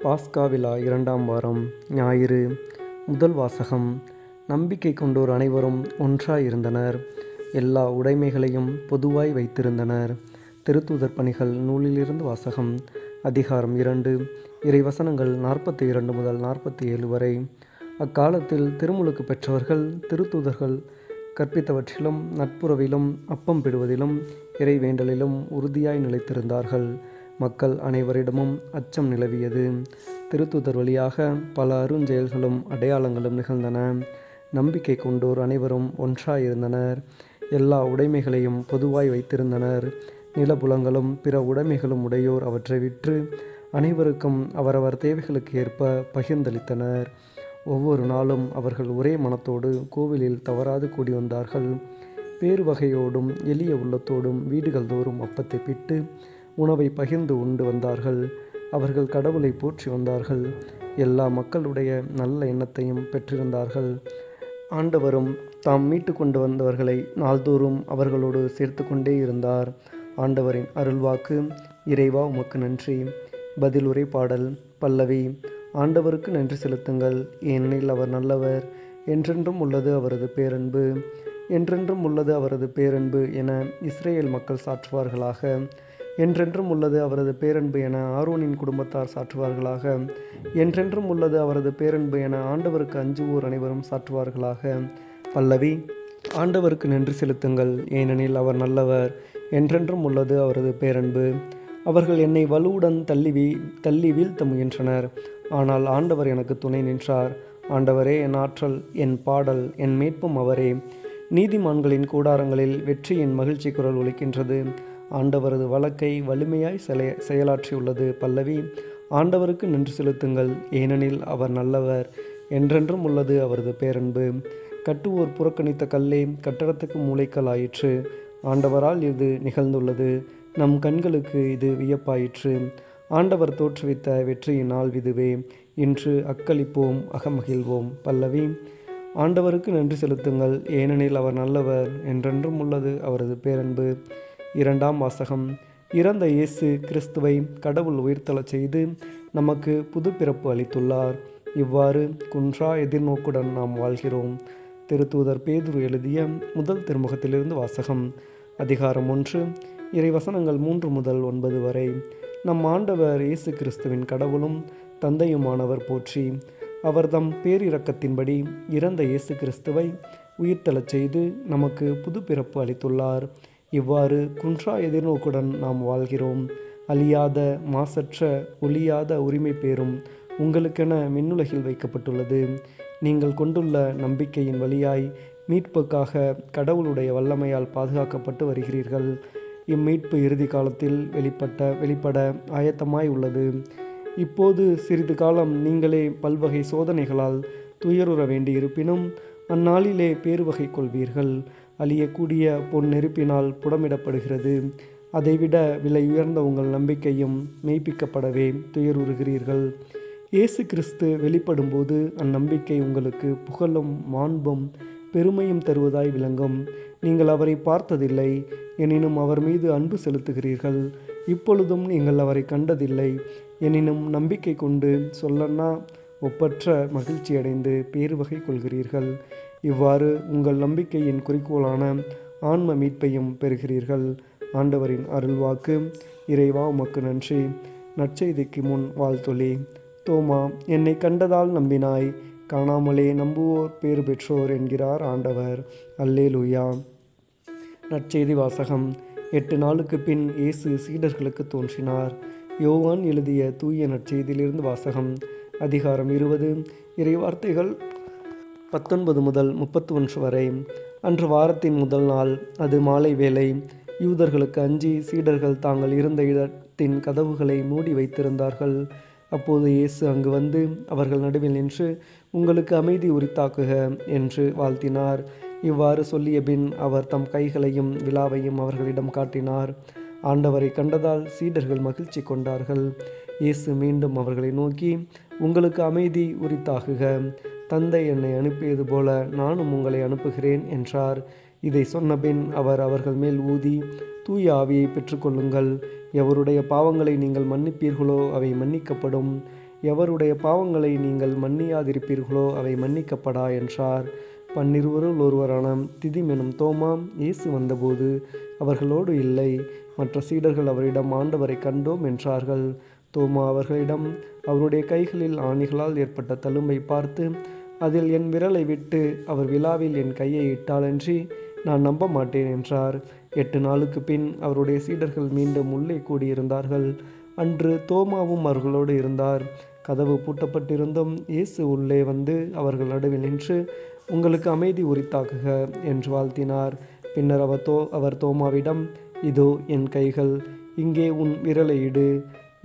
பாஸ்கா விழா 2ஆம் வாரம் ஞாயிறு. முதல் வாசகம். நம்பிக்கை கொண்டோர் அனைவரும் ஒன்றாயிருந்தனர். எல்லா உடைமைகளையும் பொதுவாய் வைத்திருந்தனர். திருத்தூதர் பணிகள் நூலிலிருந்து வாசகம். அதிகாரம் 2. இறைவசனங்கள் 42 முதல் 47 வரை. அக்காலத்தில் திருமுழுக்கு பெற்றவர்கள் திருத்தூதர்கள் கற்பித்தவற்றிலும் நட்புறவிலும் அப்பம் பிடுவதிலும் இறைவேண்டலிலும் உறுதியாய் நிலைத்திருந்தார்கள். மக்கள் அனைவரிடமும் அச்சம் நிலவியது. திருத்தூதர் வழியாக பல அருஞ்செயல்களும் அடையாளங்களும் நிகழ்ந்தன. நம்பிக்கை கொண்டோர் அனைவரும் ஒன்றாயிருந்தனர். எல்லா உடைமைகளையும் பொதுவாய் வைத்திருந்தனர். நிலபுலங்களும் பிற உடைமைகளும் உடையோர் அவற்றை விற்று அனைவருக்கும் அவரவர் தேவைகளுக்கு ஏற்ப பகிர்ந்தளித்தனர். ஒவ்வொரு நாளும் அவர்கள் ஒரே மனத்தோடு கோவிலில் தவறாது கூடி வந்தார்கள். பேறு வகையோடும் எளிய உள்ளத்தோடும் வீடுகள் தோறும் அப்பத்தை பிட்டு உணவை பகிர்ந்து உண்டு வந்தார்கள். அவர்கள் கடவுளை போற்றி வந்தார்கள். எல்லா மக்களுடைய நல்ல எண்ணத்தையும் பெற்றிருந்தார்கள். ஆண்டவரும் தாம் மீட்டு கொண்டு வந்தவர்களை நாள்தோறும் அவர்களோடு சேர்த்து கொண்டே இருந்தார். ஆண்டவரின் அருள்வாக்கு. இறைவா உமக்கு நன்றி. பதிலுரை பாடல். பல்லவி. ஆண்டவருக்கு நன்றி செலுத்துங்கள், ஏனெனில் அவர் நல்லவர். என்றென்றும் உள்ளது அவரது பேரன்பு. என்றென்றும் உள்ளது அவரது பேரன்பு என இஸ்ரேல் மக்கள் சாற்றுவார்களாக. என்றென்றும் உள்ளது அவரது பேரன்பு என ஆரோனின் குடும்பத்தார் சாற்றுவார்களாக. என்றென்றும் உள்ளது அவரது பேரன்பு என ஆண்டவருக்கு அஞ்சுவோர் அனைவரும் சாற்றுவார்களாக. பல்லவி. ஆண்டவருக்கு நன்றி செலுத்துங்கள், ஏனெனில் அவர் நல்லவர். என்றென்றும் உள்ளது அவரது பேரன்பு. அவர்கள் என்னை வலுவுடன் தள்ளி வீழ்த்த முயன்றனர். ஆனால் ஆண்டவர் எனக்கு துணை நின்றார். ஆண்டவரே என் ஆற்றல், என் பாடல், என் மீட்பும் அவரே. நீதிமான்களின் கூடாரங்களில் வெற்றியின் மகிழ்ச்சி குரல் ஒலிக்கின்றது. ஆண்டவரது வழக்கை வலிமையாய் செயலாற்றியுள்ளது. பல்லவி. ஆண்டவருக்கு நன்றி செலுத்துங்கள், ஏனெனில் அவர் நல்லவர். என்றென்றும் உள்ளது அவரது பேரன்பு. கட்டுவோர் புறக்கணித்த கல்லே கட்டடத்துக்கு மூலைக்கல் ஆயிற்று. ஆண்டவரால் இது நிகழ்ந்துள்ளது. நம் கண்களுக்கு இது வியப்பாயிற்று. ஆண்டவர் தோற்றுவித்த வெற்றியின் நாள் இதுவே. இன்று அக்களிப்போம், அகமகிழ்வோம். பல்லவி. ஆண்டவருக்கு நன்றி செலுத்துங்கள், ஏனெனில் அவர் நல்லவர். என்றென்றும் உள்ளது அவரது பேரன்பு. 2ஆம் வாசகம். இறந்த இயேசு கிறிஸ்துவை கடவுள் உயிர்த்தெழச் செய்து நமக்கு புது பிறப்பு அளித்துள்ளார். இவ்வாறு குன்றா எதிர்நோக்குடன் நாம் வாழ்கிறோம். திருத்தூதர் பேதுரு எழுதிய முதல் திருமுகத்திலிருந்து வாசகம். அதிகாரம் 1. இறைவசனங்கள் 3 முதல் 9 வரை. நம் ஆண்டவர் இயேசு கிறிஸ்துவின் கடவுளும் தந்தையுமானவர் போற்றி. அவர் தம் பேரிரக்கத்தின்படி இறந்த இயேசு கிறிஸ்துவை உயிர்த்தெழச் செய்து நமக்கு புது பிறப்பு அளித்துள்ளார். இவ்வாறு குன்றா எதிர்நோக்குடன் நாம் வாழ்கிறோம். அழியாத மாசற்ற ஒழியாத உரிமை பேரும் உங்களுக்கென மின்னுலகில் வைக்கப்பட்டுள்ளது. நீங்கள் கொண்டுள்ள நம்பிக்கையின் வழியாய் மீட்புக்காக கடவுளுடைய வல்லமையால் பாதுகாக்கப்பட்டு வருகிறீர்கள். இம்மீட்பு இறுதி காலத்தில் வெளிப்பட ஆயத்தமாய் உள்ளது. இப்போது சிறிது காலம் நீங்களே பல்வகை சோதனைகளால் துயருற வேண்டியிருப்பினும் அந்நாளிலே பேருவகை கொள்வீர்கள். அழியக்கூடிய பொன் நெருப்பினால் புடமிடப்படுகிறது. அதைவிட விலை உயர்ந்த உங்கள் நம்பிக்கையும் மெய்ப்பிக்கப்படவே துயருறுகிறீர்கள். இயேசு கிறிஸ்து வெளிப்படும்போது அந்நம்பிக்கை உங்களுக்கு புகழும் மாண்பும் பெருமையும் தருவதாய் விளங்கும். நீங்கள் அவரை பார்த்ததில்லை, எனினும் அவர் மீது அன்பு செலுத்துகிறீர்கள். இப்பொழுதும் நீங்கள் அவரை கண்டதில்லை, எனினும் நம்பிக்கை கொண்டு சொல்லன்னா ஒப்பற்ற மகிழ்ச்சி அடைந்து பேருவகை கொள்கிறீர்கள். இவ்வாறு உங்கள் நம்பிக்கையின் குறிக்கோளான ஆன்ம மீட்பையும் பெறுகிறீர்கள். ஆண்டவரின் அருள்வாக்கு. இறைவா உமக்கு நன்றி. நற்செய்திக்கு முன் வாழ்த்தொலி. தோமா, என்னை கண்டதால் நம்பினாய், காணாமலே நம்புவோர் பேறு பெற்றோர் என்கிறார் ஆண்டவர். அல்லேலூயா. நற்செய்தி வாசகம். 8 நாளுக்கு பின் இயேசு சீடர்களுக்கு தோன்றினார். யோவான் எழுதிய தூய நற்செய்தியிலிருந்து வாசகம். அதிகாரம் 20. இறைவார்த்தைகள் 19 முதல் 31 வரை. அன்று வாரத்தின் முதல் நாள். அது மாலை வேளை. யூதர்களுக்கு அஞ்சி சீடர்கள் தாங்கள் இருந்த இடத்தின் கதவுகளை மூடி வைத்திருந்தார்கள். அப்போது இயேசு அங்கு வந்து அவர்கள் நடுவில் நின்று, உங்களுக்கு அமைதி உரித்தாக்குக என்று வாழ்த்தினார். இவ்வாறு சொல்லிய பின் அவர் தம் கைகளையும் விலாவையும் அவர்களிடம் காட்டினார். ஆண்டவரை கண்டதால் சீடர்கள் மகிழ்ச்சி கொண்டார்கள். இயேசு மீண்டும் அவர்களை நோக்கி, உங்களுக்கு அமைதி உரித்தாகுக. தந்தை என்னை அனுப்பியது போல நானும் உங்களை அனுப்புகிறேன் என்றார். இதை சொன்னபின் அவர் அவர்கள் மேல் ஊதி, தூய ஆவியை பெற்றுக்கொள்ளுங்கள். எவருடைய பாவங்களை நீங்கள் மன்னிப்பீர்களோ அவை மன்னிக்கப்படும். எவருடைய பாவங்களை நீங்கள் மன்னியாதிருப்பீர்களோ அவை மன்னிக்கப்படா என்றார். 12 ஒருவரான திதிம் எனும் தோமா இயேசு வந்தபோது அவர்களோடு இல்லை. மற்ற சீடர்கள் அவரிடம், ஆண்டவரை கண்டோம் என்றார்கள். தோமா அவர்களிடம், அவருடைய கைகளில் ஆணிகளால் ஏற்பட்ட தழும்பை பார்த்து, அதில் என் விரலை விட்டு அவர் விலாவில் என் கையை இட்டாலன்றி நான் நம்ப மாட்டேன் என்றார். 8 நாளுக்கு பின் அவருடைய சீடர்கள் மீண்டும் உள்ளே கூடியிருந்தார்கள். அன்று தோமாவும் அவர்களோடு இருந்தார். கதவு பூட்டப்பட்டிருந்தும் இயேசு உள்ளே வந்து அவர்கள் நடுவில் நின்று, உங்களுக்கு அமைதி உரித்தாக்குக என்று வாழ்த்தினார். பின்னர் அவர் தோமாவிடம், இதோ என் கைகள், இங்கே உன் விரலை இடு,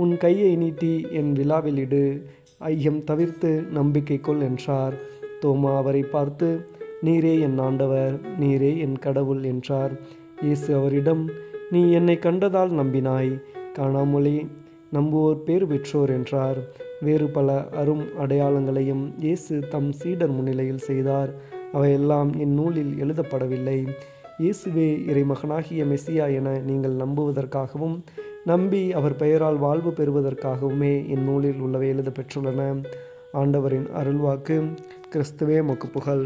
உன் கையை நீட்டி என் விலாவில் இடு, ஐயம் தவிர்த்து நம்பிக்கை கொள் என்றார். தோமா அவரை பார்த்து, நீரே என் ஆண்டவர், நீரே என் கடவுள் என்றார். இயேசு அவரிடம், நீ என்னை கண்டதால் நம்பினாய், காணாமலே நம்புவோர் பேறு பெற்றோர் என்றார். வேறு பல அரும் அடையாளங்களையும் இயேசு தம் சீடர் முன்னிலையில் செய்தார். அவையெல்லாம் இந்நூலில் எழுதப்படவில்லை. இயேசுவே இறைமகனாகிய மெசியா என நீங்கள் நம்புவதற்காகவும் நம்பி அவர் பெயரால் வாழ்வு பெறுவதற்காகவுமே இந்நூலில் உள்ளவை எழுத பெற்றுள்ளன. ஆண்டவரின் அருள்வாக்கு. கிறிஸ்துவே உமக்கு புகழ்.